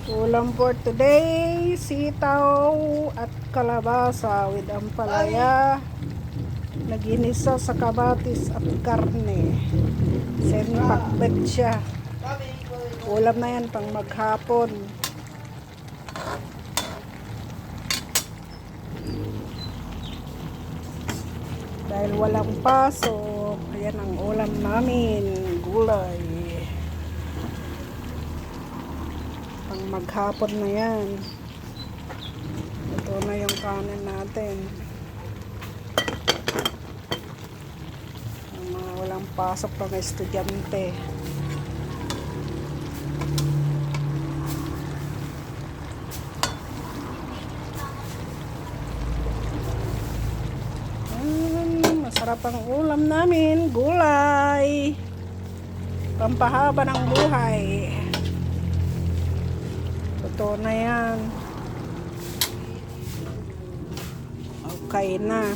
Ulam for today, sitaw at kalabasa with ampalaya na ginisa sa kamatis at karne. Pakbet siya. Ulam na yan pang maghapon. Dahil walang pasok, ayan ang ulam namin, gulay. Pang maghapon na yan. Ito na yung kanin natin. Ang mga walang pasok pang estudyante. Masarap ang ulam namin, gulay. Pampahaba ng buhay. Totoo na yan. Okay na.